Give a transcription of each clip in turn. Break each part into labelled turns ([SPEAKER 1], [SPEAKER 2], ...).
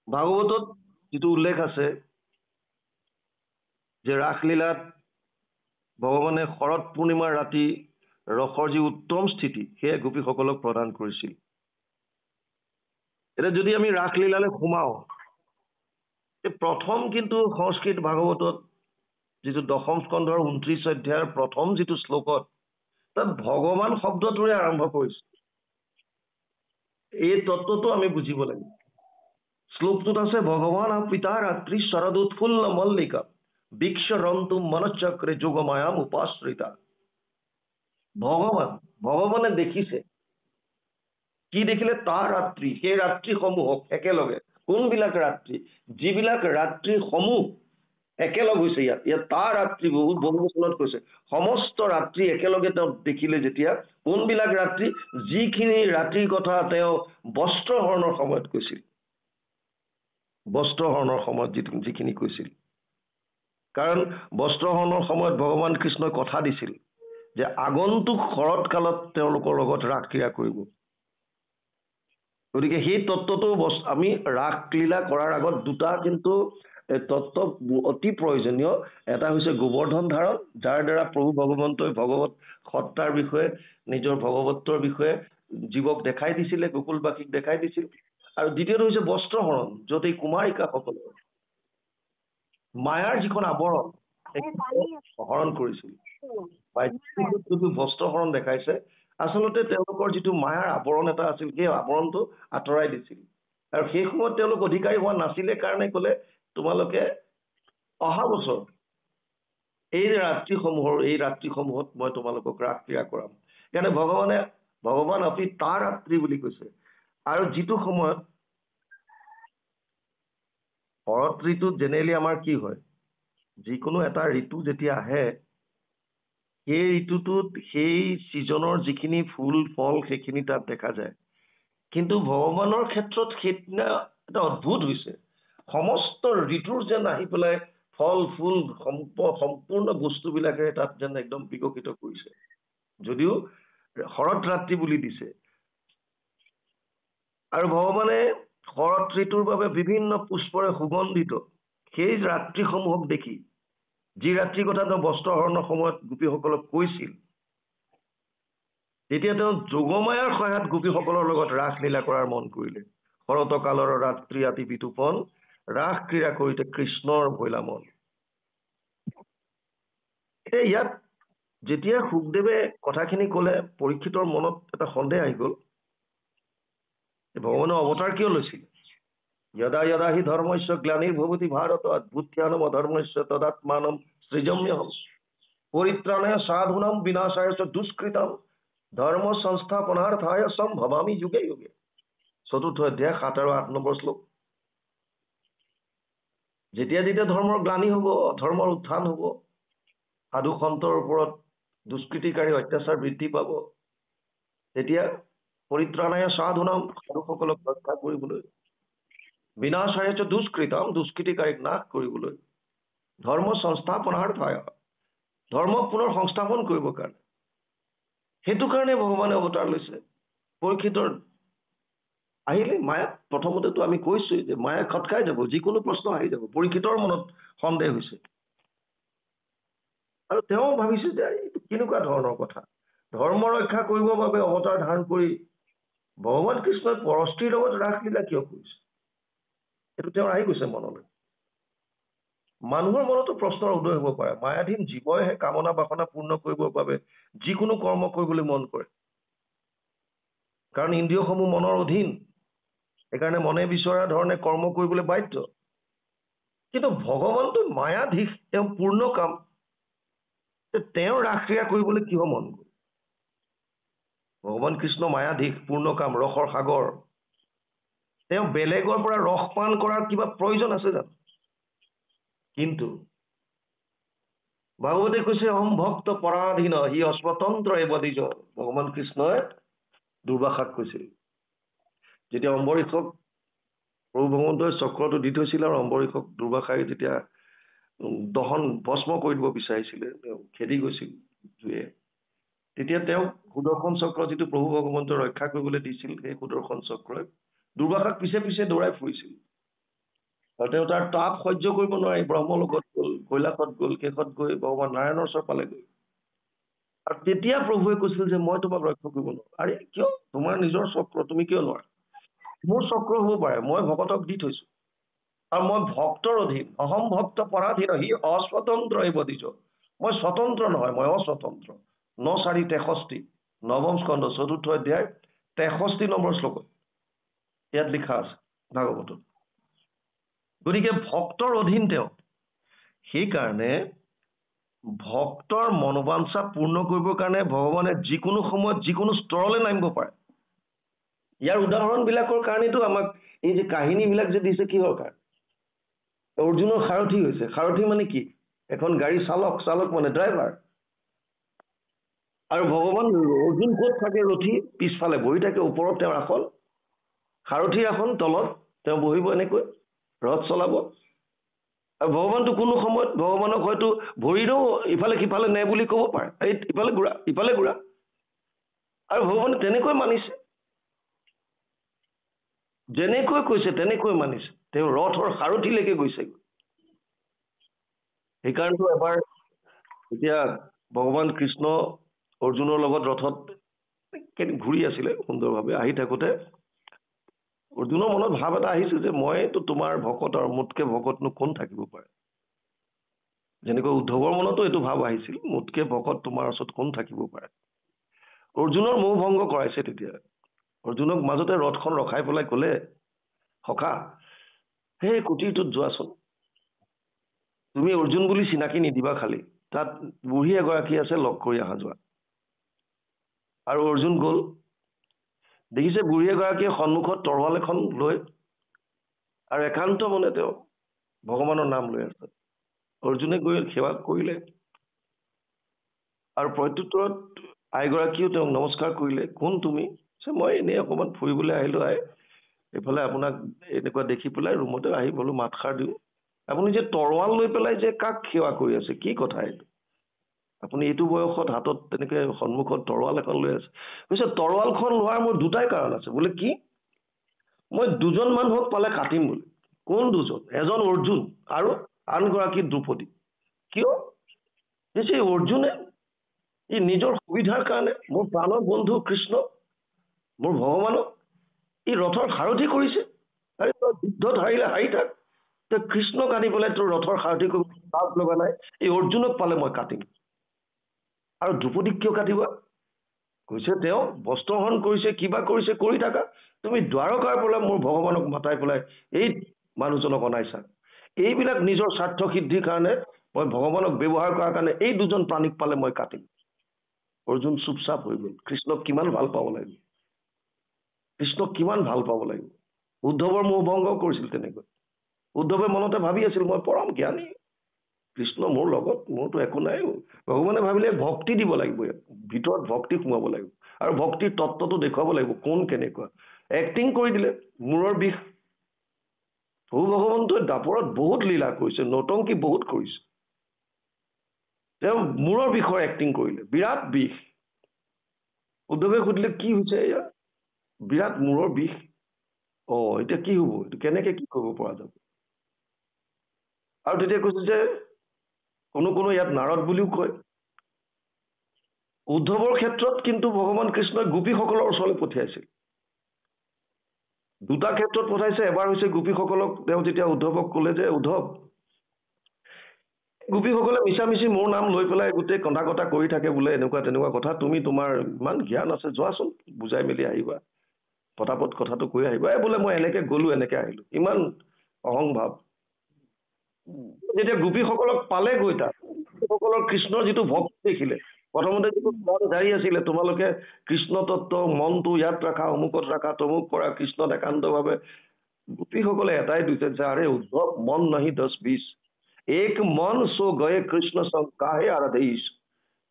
[SPEAKER 1] ভাগৱতত যিটো উল্লেখ আছে যে ৰাসলীলাত ভগৱানে শৰৎ পূৰ্ণিমাৰ ৰাতি ৰসৰ যি উত্তম স্থিতি সেয়া গোপীসকলক প্ৰদান কৰিছিল। এতিয়া যদি আমি ৰাসলীলালৈ সোমাওঁ, প্ৰথম কিন্তু সংস্কৃত ভাগৱতত যিটো দশম স্কন্ধৰ ২৯ অধ্যায়ৰ প্ৰথম যিটো শ্লোকত তাত ভগৱান শব্দটোৰে আৰম্ভ কৰিছে। এই তত্ত্বটো আমি বুজিব লাগিব। শ্লোকটোত আছে ভগৱান পিতা ৰাত্ৰি শৰদোৎফুল্ল মল্লিকা বীক্ষ ৰন্তু মনচক্ৰে যোগমায়াম উপাশ্ৰিতা। ভগৱানে দেখিছে। কি দেখিলে? তাৰ ৰাত্ৰি, সেই ৰাত্ৰিসমূহক একেলগে। কোনবিলাক ৰাত্ৰি? যিবিলাক ৰাত্ৰিসমূহ একেলগ হৈছে ইয়াত তাৰ ৰাত্ৰি বহুত বচনত কৈছে। সমস্ত ৰাত্ৰি একেলগে তেওঁ দেখিলে যেতিয়া, কোনবিলাক ৰাত্ৰি? যিখিনি ৰাতিৰ কথা তেওঁ বস্ত্ৰহৰণৰ সময়ত কৈছিল। বস্ত্ৰহৰণৰ সময়ত যিখিনি কৈছিল। কাৰণ বস্ত্ৰহৰণৰ সময়ত ভগৱান কৃষ্ণই কথা দিছিল যে আগন্তুক শৰৎ কালত তেওঁলোকৰ লগত ৰাসক্ৰীড়া কৰিব। গতিকে সেই তত্ত্বটো আমি ৰাসলীলা কৰাৰ আগত দুটা কিন্তু তত্ত্ব অতি প্ৰয়োজনীয়। এটা হৈছে গোবৰ্ধন ধাৰণ, যাৰ দ্বাৰা প্ৰভু ভগৱন্তই ভগৱত সত্তাৰ বিষয়ে, নিজৰ ভগৱত্বৰ বিষয়ে জীৱক দেখাই দিছিলে, গোকুলবাসীক দেখাই দিছিল। আৰু দ্বিতীয়টো হৈছে বস্ত্ৰহৰণ, য'ত এই কুমাৰিকাসকলৰ মায়াৰ যিখন আৱৰণ হৰণ কৰিছিল। যিটো বস্ত্ৰহৰণ দেখাইছে, আচলতে তেওঁলোকৰ যিটো মায়াৰ আৱৰণ এটা আছিল, সেই আৱৰণটো আঁতৰাই দিছিল। আৰু সেই সময়ত তেওঁলোক অধিকাৰী হোৱা নাছিলে কাৰণে ক'লে, তোমালোকে অহা বছৰ এই ৰাত্ৰিসমূহত মই তোমালোকক ৰাসক্ৰীড়া কৰাম। সেইকাৰণে ভগৱান অপি তাৰ ৰাত্ৰি বুলি কৈছে। আৰু যিটো সময়ত শৰৎ ঋতুত জেনেৰেলি আমাৰ কি হয়, যিকোনো এটা ঋতু যেতিয়া আহে, সেই ঋতুটোত সেই ছিজনৰ যিখিনি ফুল ফল সেইখিনি তাত দেখা যায়। কিন্তু ভগৱানৰ ক্ষেত্ৰত সেইদিনা এটা অদ্ভুত হৈছে, সমস্ত ঋতুৰ যেন আহি পেলাই ফল ফুল সম্পূৰ্ণ বস্তুবিলাকে তাত যেন একদম বিকশিত কৰিছে। যদিও শৰৎ ৰাত্ৰি বুলি দিছে। আৰু ভগৱানে শৰৎ ঋতুৰ বাবে বিভিন্ন পুষ্পৰে সুগন্ধিত সেই ৰাত্ৰিসমূহক দেখি, যি ৰাত্ৰিৰ কথা তেওঁ বস্ত্ৰহৰণৰ সময়ত গোপীসকলক কৈছিল, তেতিয়া তেওঁ যোগমায়াৰ সহায়ত গোপীসকলৰ লগত ৰাসলীলা কৰাৰ মন কৰিলে। শৰতকালৰ ৰাত্ৰি আতি বিতুপন ৰাস ক্ৰীড়া কৰিতে কৃষ্ণৰ ভৈলা মন। এতিয়া ইয়াত যেতিয়া শুকদেৱে কথাখিনি ক'লে, পৰীক্ষিতৰ মনত এটা সন্দেহ আহি গ'ল, ভগৱানে অৱতাৰ কিয় লৈছিল? যদা যদা হি ধৰ্মস্য গ্লানিৰ্ভৱতি ভাৰত অদ্ভুত্যানম অধৰ্মস্য তদাত্মানম সৃজম্যহম পৰিত্ৰাণায় সাধুনাম বিনাশায় চ দুষ্কৃতম ধৰ্ম সংস্থাপনাৰ্থায় সম্ভৱামি যুগে যুগে। ৪ৰ্থ অধ্যায় ৭ আৰু ৮ নম্বৰ শ্লোক। যেতিয়া যেতিয়া ধৰ্মৰ গ্লানি হ'ব, ধৰ্মৰ উত্থান হ'ব, সাধু সন্তৰ ওপৰত দুষ্কৃতিকাৰী অত্যাচাৰ বৃদ্ধি পাব, তেতিয়া পৰিত্ৰাণায় সাধুনাম সাধুসকলক ৰক্ষা কৰিবলৈ, বিনাশায় চ দুষ্কৃতম দুষ্কৃতিকাৰীক নাশ কৰিবলৈ, ধৰ্ম সংস্থাপনাৰ্থায় ধৰ্ম পুনৰ সংস্থাপন কৰিবৰ কাৰণে, সেইটো কাৰণে ভগৱানে অৱতাৰ লৈছে। পৰীক্ষিতৰ আহিলে মায়াক, প্ৰথমতেতো আমি কৈছোৱেই যে মায়াক খটকাই যাব, যিকোনো প্ৰশ্ন আহি যাব। পৰীক্ষিতৰ মনত সন্দেহ হৈছে আৰু তেওঁ ভাবিছে যে এইটো কেনেকুৱা ধৰণৰ কথা, ধৰ্ম ৰক্ষা কৰিবৰ বাবে অৱতাৰ ধাৰণ কৰি ভগৱান কৃষ্ণই পৰস্ত্ৰীৰ লগত ৰাসলীলা কিয় কৰিছে, এইটো তেওঁৰ আহি গৈছে মনলৈ। মানুহৰ মনতো প্ৰশ্নৰ উদয় হ'ব পাৰে। মায়াধীন জীৱইহে কামনা বাসনা পূৰ্ণ কৰিবৰ বাবে যিকোনো কৰ্ম কৰিবলৈ মন কৰে, কাৰণ ইন্দ্ৰিয়সমূহ মনৰ অধীন, সেইকাৰণে মনে বিচৰা ধৰণে কৰ্ম কৰিবলৈ বাধ্য। কিন্তু ভগৱানটো মায়াধীশ, তেওঁ পূৰ্ণ কাম, তেওঁ ৰাসক্ৰীড়া কৰিবলৈ কিয় মন গ'ল? ভগৱান কৃষ্ণ মায়াধীশ, পূৰ্ণ কাম, ৰসৰ সাগৰ, তেওঁ বেলেগৰ পৰা ৰস পান কৰাৰ কিবা প্ৰয়োজন আছে জানো? কিন্তু ভাগৱতে কৈছে অহম ভক্ত পৰাধীন হি অস্বতন্ত্ৰ এবদিজ। ভগৱান কৃষ্ণই দুৰ্বাসাক কৈছিল, যেতিয়া অম্বৰীষক প্ৰভু ভগৱন্তই চক্ৰটো দি থৈছিল আৰু অম্বৰীষক দুৰ্বাসাই যেতিয়া দহন ভস্ম কৰি দিব বিচাৰিছিলে, তেওঁ খেদি গৈছিল জুয়ে, তেতিয়া তেওঁ সুদৰ্শন চক্ৰ যিটো প্ৰভু ভগৱন্তই ৰক্ষা কৰিবলৈ দিছিল, সেই সুদৰ্শন চক্ৰই দুৰ্বাসাক পিছে পিছে দৌৰাই ফুৰিছিল। আৰু তেওঁ তাৰ তাপ সহ্য কৰিব নোৱাৰি ব্ৰহ্মলোকত গ'ল, কৈলাশত গ'ল, শেষত গৈ ভগৱান নাৰায়ণৰ ওচৰ পালেগৈ। আৰু তেতিয়া প্ৰভুৱে কৈছিল যে মই তোমাক ৰক্ষা কৰিব নোৱাৰো। আৰে কিয়? তোমাৰ নিজৰ চক্ৰ, তুমি কিয় নোৱাৰা? মোৰ চক্ৰ হ'ব পাৰে, মই ভকতক দি থৈছো, আৰু মই ভক্তৰ অধীন, অহম ভক্ত পৰাধীন, সি অস্বতন্ত্ৰ এই বদিজ। মই স্বতন্ত্ৰ নহয়, মই অস্বতন্ত্ৰ। ৯:৪ নৱম স্কন্ধ ৪ৰ্থ অধ্যায় ৬৩ নম্বৰ শ্লোকত ইয়াত লিখা আছে ভাগৱতত। গতিকে ভক্তৰ অধীন তেওঁ। সেইকাৰণে ভক্তৰ মনোবাঞ্ছা পূৰ্ণ কৰিবৰ কাৰণে ভগৱানে যিকোনো সময়ত যিকোনো স্তৰলৈ নামিব পাৰে। ইয়াৰ উদাহৰণবিলাকৰ কাৰণেতো আমাক এই যে কাহিনীবিলাক যে দিছে, কিহৰ কাৰণে? অৰ্জুনৰ সাৰথি হৈছে। সাৰথি মানে কি? এখন গাড়ী চালক, চালক মানে ড্ৰাইভাৰ। আৰু ভগৱান অৰ্জুন ক'ত থাকে? ৰথি পিছফালে বহি থাকে, ওপৰত তেওঁৰ আসন, সাৰথিৰ আসন তলত, তেওঁ বহিব এনেকৈ, ৰথ চলাব। আৰু ভগৱানটো কোনো সময়ত ভগৱানক হয়তো ভৰিৰেও ইফালে সিফালে নে বুলি ক'ব পাৰে, এই ইফালে ঘূৰা ইফালে ঘূৰা। আৰু ভগৱানে তেনেকৈ মানিছে, যেনেকৈ কৈছে তেনেকৈ মানিছে। তেওঁ ৰথৰ সাৰথিলৈকে গৈছে। সেইকাৰণেতো এবাৰ এতিয়া ভগৱান কৃষ্ণ অৰ্জুনৰ লগত ৰথত ঘূৰি আছিলে সুন্দৰভাৱে, আহি থাকোঁতে অৰ্জুনৰ মনত ভাৱ এটা আহিছিল যে মইতো তোমাৰ ভকত, আৰু মোতকৈ ভকতনো কোন থাকিব পাৰে। যেনেকৈ উদ্ধৱৰ মনতো এইটো ভাৱ আহিছিল, মোতকৈ ভকত তোমাৰ ওচৰত কোন থাকিব পাৰে। অৰ্জুনৰ মোহ ভংগ কৰাইছে তেতিয়া। অৰ্জুনক মাজতে ৰথখন ৰখাই পেলাই ক'লে, সখা সেই কুটিৰটোত যোৱাচোন, তুমি অৰ্জুন বুলি চিনাকি নিদিবা, খালি তাত বুঢ়ী এগৰাকী আছে, লগ কৰি অহা যোৱা। আৰু অৰ্জুন গ'ল। দেখিছে বুঢ়ী এগৰাকীয়ে সন্মুখত তৰোৱাল এখন লৈ আৰু একান্ত মনে তেওঁ ভগৱানৰ নাম লৈ আছে। অৰ্জুনে গৈ সেৱা কৰিলে, আৰু প্ৰত্যুত্তৰত আইগৰাকীও তেওঁক নমস্কাৰ কৰিলে। কোন তুমি? মই এনেই অকণমান ফুৰিবলৈ আহিলোঁ আই, এইফালে আপোনাক এনেকুৱা দেখি পেলাই ৰুমতে আহি বোলো মাতষাৰ দিওঁ। আপুনি যে তৰোৱাল লৈ পেলাই যে কাক সেৱা কৰি আছে, কি কথা এইটো? আপুনি এইটো বয়সত হাতত তেনেকৈ সন্মুখত তৰোৱাল এখন লৈ আছে। কৈছে তৰোৱালখন লোৱাৰ মোৰ দুটাই কাৰণ আছে। বোলে কি? মই দুজন মানুহক পালে কাটিম বোলে। কোন দুজন? এজন অৰ্জুন আৰু আনগৰাকী দ্ৰৌপদী। কিয়? পিছে অৰ্জুনে ই নিজৰ সুবিধাৰ কাৰণে মোৰ প্ৰাণৰ বন্ধু কৃষ্ণ, মোৰ ভগৱানক ই ৰথৰ সাৰথি কৰিছে। আৰে তই যুদ্ধত হাৰিলে হাৰি থাক, তই কৃষ্ণক আনি পেলাই তোৰ ৰথৰ সাৰথি কৰিব লাজ লগা নাই? এই অৰ্জুনক পালে মই কাটিম। আৰু দ্ৰৌপদীক কিয় কাটিবা? কৈছে তেওঁ বস্ত্ৰহৰণ কৰিছে, কিবা কৰিছে, কৰি থাকা। তুমি দ্বাৰকাৰ পৰা মোৰ ভগৱানক মাতাই পেলাই এই মানুহজনক অনাইছা। এইবিলাক নিজৰ স্বাৰ্থ সিদ্ধিৰ কাৰণে মই ভগৱানক ব্যৱহাৰ কৰাৰ কাৰণে এই দুজন প্ৰাণীক পালে মই কাটিম। অৰ্জুন চুপচাপ হৈ গ'ল। কৃষ্ণক কিমান ভাল পাব লাগিব, কৃষ্ণক কিমান ভাল পাব লাগিব। উদ্ধৱৰ মোহ ভংগ কৰিছিল তেনেকৈ। উদ্ধৱে মনতে ভাবি আছিল মই পৰম জ্ঞানী, কৃষ্ণ মোৰ লগত, মোৰতো একো নাই। ভগৱানে ভাবিলে ভক্তি দিব লাগিব, ইয়াত ভিতৰত ভক্তি সোমাব লাগিব, আৰু ভক্তিৰ তত্ত্বটো দেখুৱাব লাগিব কোন কেনেকুৱা। এক্টিং কৰি দিলে, মূৰৰ বিষ। প্ৰভু ভগৱন্তই দাপৰত বহুত লীলা কৰিছে, নৌটংকী বহুত কৰিছে। তেওঁ মূৰৰ বিষৰ এক্টিং কৰিলে, বিৰাট বিষ। উদ্ধৱে সুধিলে কি হৈছে এয়া? বিৰাট মূৰৰ বিষ। এতিয়া কি হ'ব? এইটো কেনেকে কি কৰিব পৰা যাব? আৰু তেতিয়া কৈছে যে কোনো ইয়াত নাৰদ বুলিও কয়। উদ্ধৱৰ ক্ষেত্ৰত কিন্তু ভগৱান কৃষ্ণই গোপীসকলৰ ওচৰলৈ পঠিয়াইছিল। দুটা ক্ষেত্ৰত পঠাইছে। এবাৰ হৈছে গোপীসকলক তেওঁ যেতিয়া উদ্ধৱক ক'লে যে উদ্ধৱ, গোপীসকলে মিছামিছি মোৰ নাম লৈ পেলাই গোটেই কন্দা কটা কৰি থাকে বোলে, এনেকুৱা তেনেকুৱা কথা, তুমি তোমাৰ ইমান জ্ঞান আছে, যোৱাচোন বুজাই মেলি আহিবা, পটাপট কথাটো কৈ আহিবা। বোলে মই এনেকে গ'লো এনেকে আহিলো, ইমান অহংভাৱ। যেতিয়া গোপীসকলক পালে গৈ, তাত গোপীসকলৰ কৃষ্ণৰ যিটো ভক্তি দেখিলে, প্ৰথমতে যিটো জাৰি আছিলে, তোমালোকে কৃষ্ণ তত্ত্ব মনটো ইয়াত ৰাখা, অমুকত ৰাখা, তমুক কৰা, কৃষ্ণত একান্তভাৱে। গোপীসকলে এটাই দিছে যে আৰে উদ্ধৱ, মন নাহি 10-20, এক মন সো গয়ে কৃষ্ণ সং কাহে আৰাধেইছ।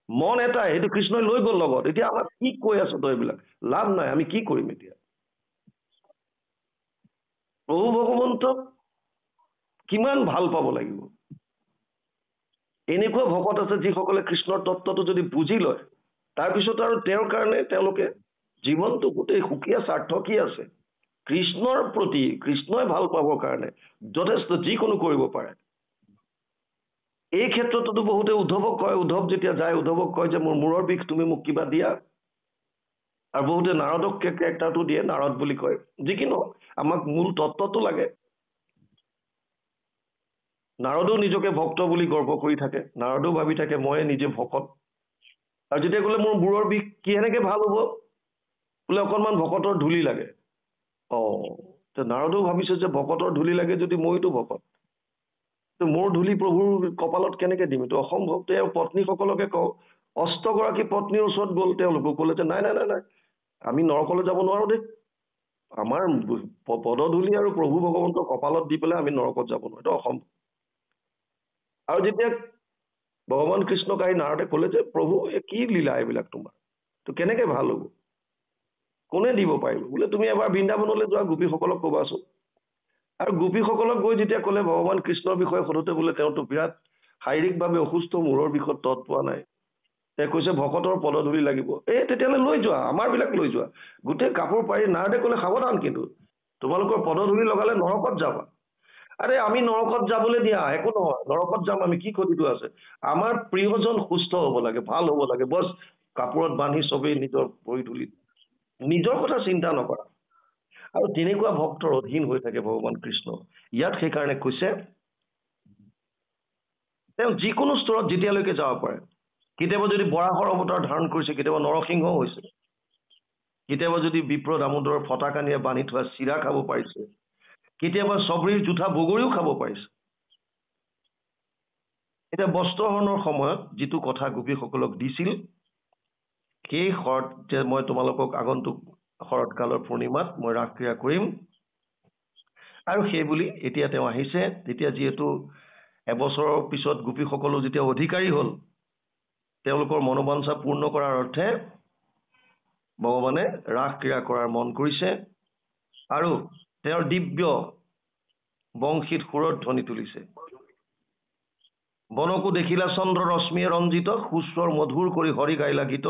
[SPEAKER 1] মন এটাই, সেইটো কৃষ্ণই লৈ গ'ল লগত। এতিয়া আমাক কি কৈ আছ তই? এইবিলাক লাভ নাই, আমি কি কৰিম এতিয়া? প্ৰভু ভগৱন্তক কিমান ভাল পাব লাগিব। এনেকুৱা ভকত আছে যিসকলে কৃষ্ণৰ তত্ত্বটো যদি বুজি লয়, তাৰপিছত আৰু তেওঁৰ কাৰণে তেওঁলোকে জীৱনটো গোটেই সুকীয়া স্বাৰ্থ কি আছে? কৃষ্ণৰ প্ৰতি কৃষ্ণই ভাল পাবৰ কাৰণে যথেষ্ট যিকোনো কৰিব পাৰে। এই ক্ষেত্ৰতো বহুতে উদ্ধৱক কয়, উদ্ধৱ যেতিয়া যায় উদ্ধৱক কয় যে মোৰ মূৰৰ বিষ, তুমি মোক কিবা দিয়া। আৰু বহুতে নাৰদক কেৰেক্টাৰটো দিয়ে, নাৰদ বুলি কয়। যি কি নহওক আমাক মূল তত্ত্বটো লাগে। নাৰদো নিজকে ভক্ত বুলি গৰ্ব কৰি থাকে, নাৰদো ভাবি থাকে মই নিজে ভকত। আৰু যেতিয়া ক'লে মোৰ মূৰৰ বিষ কি এনেকে ভাল হ'ব, বোলে অকণমান ভকতৰ ধূলি লাগে। নাৰদো ভাবিছে যে ভকতৰ ধূলি লাগে যদি মইতো ভকত, মোৰ ধূলি প্ৰভুৰ কপালত কেনেকে দিম, এইটো অসম্ভৱ। তেওঁ পত্নীসকলকে কওঁ, 8গৰাকী পত্নীৰ ওচৰত গ'ল, তেওঁলোকক ক'লে যে নাই নাই নাই নাই, আমি নৰকলৈ যাব নোৱাৰো দেই, আমাৰ পদধূলি আৰু প্ৰভু ভগৱন্তৰ কপালত দি পেলাই আমি নৰকত যাব নোৱাৰো, এইটো অসম্ভৱ। আৰু যেতিয়া ভগৱান কৃষ্ণক আহি নাৰদে ক'লে যে প্ৰভু কি লীলা এইবিলাক তোমাৰ, তো কেনেকে ভাল হ'ব, কোনে দিব পাৰিব, বোলে তুমি এবাৰ বৃন্দাবনলৈ যোৱা, গোপীসকলক ক'বাচোন। আৰু গোপীসকলক গৈ যেতিয়া ক'লে ভগৱান কৃষ্ণৰ বিষয়ে সোধোতে বোলে তেওঁতো বিৰাট শাৰীৰিকভাৱে অসুস্থ, মূৰৰ বিষত তৎ পোৱা নাই। তেওঁ কৈছে ভকতৰ পদধূলি লাগিব। তেতিয়াহ'লে লৈ যোৱা, আমাৰ বিলাক লৈ যোৱা। গোটেই কাপোৰ পাৰি নাৰদে ক'লে সাৱধান, কিন্তু তোমালোকৰ পদধূলি লগালে নৰকত যাবা। আৰে আমি নৰকত যাবলৈ দিয়া, একো নহয়, নৰকত যাম আমি, কি ক্ষতিটো আছে। আমাৰ প্ৰিয়জন সুস্থ হ'ব লাগে, ভাল হ'ব লাগে, বছ কাপোৰত বান্ধি চবেই নিজৰ ভৰি ধূলি, নিজৰ কথা চিন্তা নকৰা। আৰু তেনেকুৱা ভক্তৰ অধীন হৈ থাকে ভগৱান কৃষ্ণ। ইয়াত সেইকাৰণে কৈছে তেওঁ যিকোনো স্তৰত যেতিয়ালৈকে যাব পাৰে। কেতিয়াবা যদি বৰাহৰ অৱতাৰ ধাৰণ কৰিছে, কেতিয়াবা নৰসিংহ হৈছে, কেতিয়াবা যদি বিপ্ৰ দামোদৰৰ ফটাকানিয়ে বান্ধি থোৱা চিৰা খাব পাৰিছে, কেতিয়াবা চবৰিৰ জোঠা বগৰীও খাব পাৰিছে। এতিয়া বস্ত্ৰহৰণৰ সময়ত যিটো কথা গোপীসকলক দিছিল, সেই শৰৎ যে মই তোমালোকক আগন্তুক শৰৎকালৰ পূৰ্ণিমাত মই ৰাসক্ৰিয়া কৰিম, আৰু সেই বুলি এতিয়া তেওঁ আহিছে। তেতিয়া যিহেতু এবছৰৰ পিছত গোপীসকলো যেতিয়া অধিকাৰী হ'ল, তেওঁলোকৰ মনোবাঞ্ছা পূৰ্ণ কৰাৰ অৰ্থে ভগৱানে ৰাসক্ৰিয়া কৰাৰ মন কৰিছে। আৰু তেওঁৰ দিব্য বংশীত সুৰৰ ধ্বনি তুলিছে। বনকো দেখিলা চন্দ্ৰ ৰশ্মিয়ে ৰঞ্জিত, সুস্বৰ মধুৰ কৰি হৰি গাইলা গীত,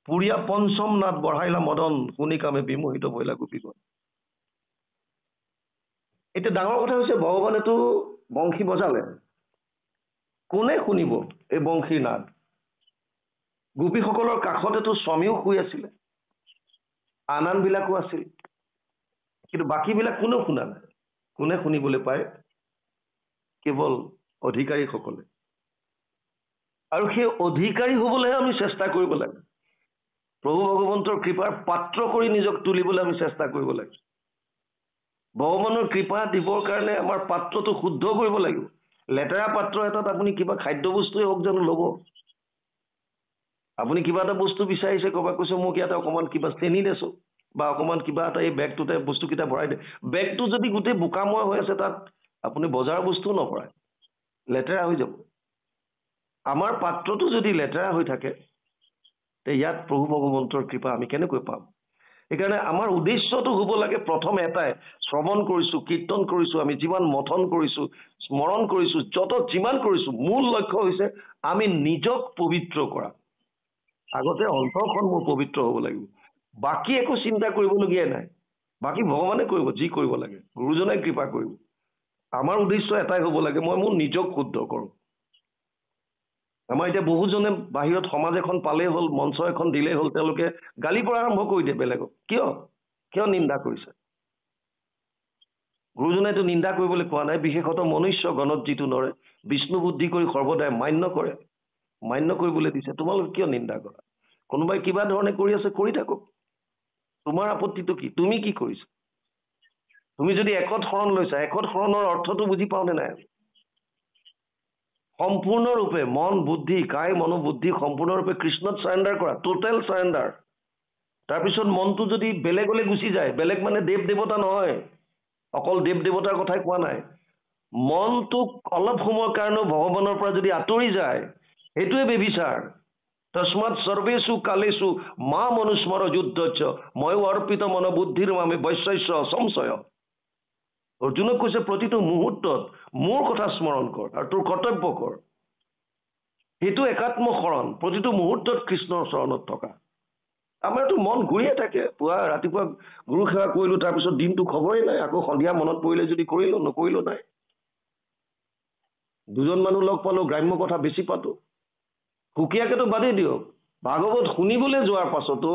[SPEAKER 1] পুৰীয়া পঞ্চম নাট বঢ়াইলা মদন, শুনি কামে বিমোহিত ভৈলা গোপীগণ। এতিয়া ডাঙৰ কথা হৈছে ভগৱানেতো বংশী বজালে, কোনে শুনিব এই বংশীৰ নাদ? গোপীসকলৰ কাষতেতো স্বামীও শুই আছিলে, আন আন বিলাকো আছিল, কিন্তু বাকীবিলাক কোনেও শুনা নাই। কোনে শুনিবলৈ পায়? কেৱল অধিকাৰীসকলে। আৰু সেই অধিকাৰী হ'বলৈহে আমি চেষ্টা কৰিব লাগে। প্ৰভু ভগৱন্তৰ কৃপাৰ পাত্ৰ কৰি নিজক তুলিবলৈ আমি চেষ্টা কৰিব লাগে। ভগৱানৰ কৃপা দিবৰ কাৰণে আমাৰ পাত্ৰটো শুদ্ধ কৰিব লাগিব। লেতেৰা পাত্ৰ এটাত আপুনি কিবা খাদ্য বস্তুৱে হওক জানো ল'ব? আপুনি কিবা এটা বস্তু বিচাৰিছে, ক'ৰবাত কৈছে মোক ইয়াতে অকণমান কিবা চেনি দেছো, বা অকণমান কিবা এটা এই বেগটোতে বস্তুকেইটা ভৰাই দিয়ে, বেগটো যদি গোটেই বোকাময় হৈ আছে, তাত আপুনি বজাৰৰ বস্তুও নভৰাই, লেতেৰা হৈ যাব। আমাৰ পাত্ৰটো যদি লেতেৰা হৈ থাকে, তে ইয়াত প্ৰভু ভগৱন্তৰ কৃপা আমি কেনেকৈ পাম? সেইকাৰণে আমাৰ উদ্দেশ্যটো হ'ব লাগে প্ৰথম এটাই, শ্ৰৱণ কৰিছোঁ, কীৰ্তন কৰিছোঁ, আমি যিমান মথন কৰিছোঁ, স্মৰণ কৰিছোঁ, যিমান কৰিছোঁ, মূল লক্ষ্য হৈছে আমি নিজক পবিত্ৰ কৰা। আগতে অন্তৰখন মোৰ পবিত্ৰ হ'ব লাগিব, বাকী একো চিন্তা কৰিবলগীয়া নাই। বাকী ভগৱানে কৰিব, যি কৰিব লাগে, গুৰুজনাই কৃপা কৰিব। আমাৰ উদ্দেশ্য এটাই হ'ব লাগে, মই মোৰ নিজক শুদ্ধ কৰোঁ। আমাৰ এতিয়া বহুজনে বাহিৰত সমাজ এখন পালেই হ'ল, মঞ্চ এখন দিলেই হ'ল, তেওঁলোকে গালি পৰা আৰম্ভ কৰি দিয়ে বেলেগক। কিয় নিন্দা কৰিছে? গুৰুজনাইতো নিন্দা কৰিবলৈ কোৱা নাই। বিশেষতঃ মনুষ্য গণত যিটো নৰে, বিষ্ণু বুদ্ধি কৰি সৰ্বদাই মান্য কৰে, মান্য কৰিবলৈ দিছে। তোমালোকে কিয় নিন্দা কৰা? কোনোবাই কিবা ধৰণে কৰি আছে, কৰি থাকক, তোমাৰ আপত্তিটো কি? তুমি কি কৰিছা? তুমি যদি একত শৰণ লৈছা, একত শৰণৰ অৰ্থটো বুজি পাওঁনে নাই? সম্পূৰ্ণৰূপে মন বুদ্ধি কায় মনোবুদ্ধি সম্পূৰ্ণৰূপে কৃষ্ণত চাৰেণ্ডাৰ কৰা, টোটেল চাৰেণ্ডাৰ। তাৰপিছত মনটো যদি বেলেগলৈ গুচি যায়, বেলেগ মানে দেৱ দেৱতা নহয়, অকল দেৱ দেৱতাৰ কথাই কোৱা নাই, মনটোক অলপ সময়ৰ কাৰণেও ভগৱানৰ পৰা যদি আঁতৰি যায়, সেইটোৱে বেবিচাৰ। তস্মাৎ সৰ্বেষু কালেষু মাম অনুস্মৰ যুদ্ধচ্চ ময়ো অৰ্পিত মনোবুদ্ধিৰ মামে বৈশ্যস্য সংশয়। অৰ্জুনক কৈছে প্ৰতিটো মুহূৰ্তত মোৰ কথা স্মৰণ কৰ আৰু তোৰ কৰ্তব্য কৰ। সেইটো একাত্ম শৰণ, প্ৰতিটো মুহূৰ্তত কৃষ্ণৰ চৰণত থকা। আমাৰতো মন ঘূৰিয়ে থাকে, পুৱা ৰাতিপুৱা গুৰু সেৱা কৰিলো, তাৰপিছত দিনটো খবৰেই নাই, আকৌ সন্ধিয়া মনত পৰিলে যদি কৰিলো, নকৰিলো নাই। দুজন মানুহ লগ পালো, গ্ৰাম্য কথা বেছি পাতো। সুকীয়াকেতো বাদেই দিয়ক, ভাগৱত শুনিবলৈ যোৱাৰ পাছতো,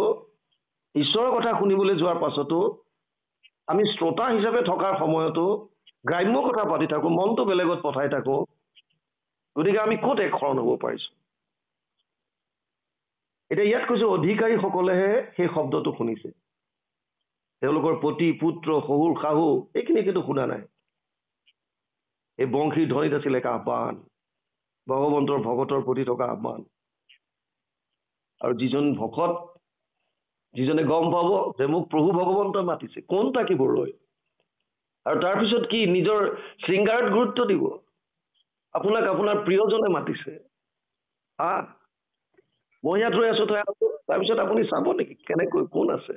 [SPEAKER 1] ঈশ্বৰৰ কথা শুনিবলৈ যোৱাৰ পাছতো, আমি শ্ৰোতা হিচাপে থকাৰ সময়তো গ্ৰাম্য কথা পাতি থাকো, মনটো বেলেগত পঠাই থাকো। গতিকে আমি ক'ত একশৰণ হ'ব পাৰিছো? এতিয়া ইয়াত কৈছো অধিকাৰীসকলেহে সেই শব্দটো শুনিছে, তেওঁলোকৰ পতি পুত্ৰ শহুৰ শাহু এইখিনি কিন্তু শুনা নাই। এই বংশীৰ ধ্বনিত আছিলে এক আহ্বান, ভগৱন্তৰ ভকতৰ প্ৰতি থকা আহ্বান। আৰু যিজন ভকত, যিজনে গম পাব যে মোক প্ৰভু ভগৱন্তই মাতিছে, কোন থাকিব ৰৈ, আৰু তাৰপিছত কি নিজৰ শৃংগাৰত গুৰুত্ব দিব, আপোনাক আপোনাৰ প্ৰিয়জনে মাতিছে, মই ইয়াত ৰৈ আছো, তই আছো। তাৰপিছত আপুনি চাব নেকি কেনেকৈ কোন আছে?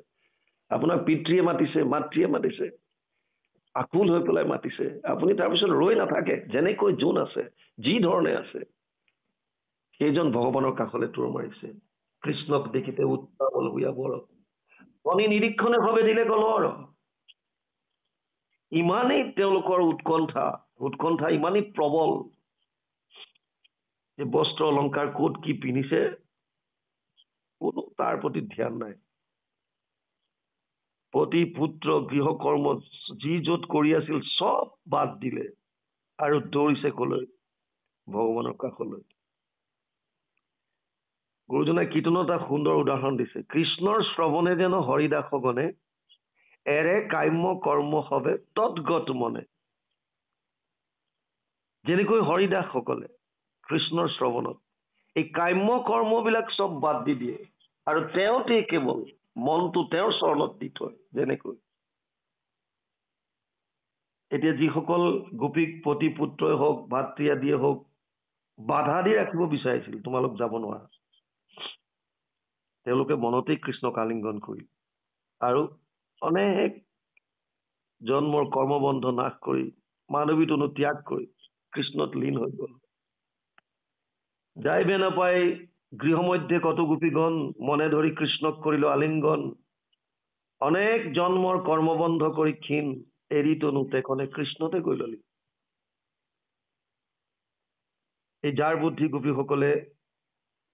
[SPEAKER 1] আপোনাক পিতৃয়ে মাতিছে, মাতৃয়ে মাতিছে, আকুল হৈ পেলাই মাতিছে, আপুনি তাৰপিছত ৰৈ নাথাকে, যেনেকৈ যোন আছে, যি ধৰণে আছে, সেইজন ভগৱানৰ কাষলৈ তোৰ মাৰিছে। কৃষ্ণক দেখিতে উত্তাৱল হইয়া বৰ, মনি নিৰীক্ষণে ভাবে দিলে কলৰ। ইমানেই তেওঁলোকৰ উৎকণ্ঠা ইমানেই প্ৰবল যে বস্ত্ৰ অলংকাৰ ক'ত কি পিন্ধিছে কোনো তাৰ প্ৰতি ধ্যান নাই। পতি পুত্ৰ গৃহকৰ্ম যি য'ত কৰি আছিল চব বাদ দিলে আৰু দৌৰিছে কলৈ? ভগৱানৰ কাষলৈ। গুৰুজনাই কীৰ্তনত এটা সুন্দৰ উদাহৰণ দিছে, কৃষ্ণৰ শ্ৰৱণে যেন হৰিদাসগণে এৰে কাম্য কৰ্ম হবে তৎগত মনে। যেনেকৈ হৰিদাসসকলে কৃষ্ণৰ শ্ৰৱণত এই কাম্য কৰ্মবিলাক চব বাদ দি দিয়ে আৰু তেওঁতে কেৱল মনটো তেওঁৰ চৰণত দি থয়। যেনেকৈ এতিয়া যিসকল গোপীক পতি পুত্ৰই হওক, ভাতৃ আদিয়ে হওক, বাধা দি ৰাখিব বিচাৰিছিল, তোমালোক যাব নোৱাৰা, তেওঁলোকে মনতেই কৃষ্ণক আলিংগন কৰিল আৰু অনেক জন্মৰ কৰ্মবন্ধ নাশ কৰি মানৱী তনু ত্যাগ কৰি কৃষ্ণত লীন হৈ গল। যাইবে নাপাই গৃহমধ্যে কত গোপীগণ, মনে ধৰি কৃষ্ণক কৰিল আলিংগন। অনেক জন্মৰ কৰ্মবন্ধ কৰি ক্ষীণ, এৰি তনু তেখনে কৃষ্ণতে গৈ ললি। এই যাৰ বুদ্ধি গোপীসকলে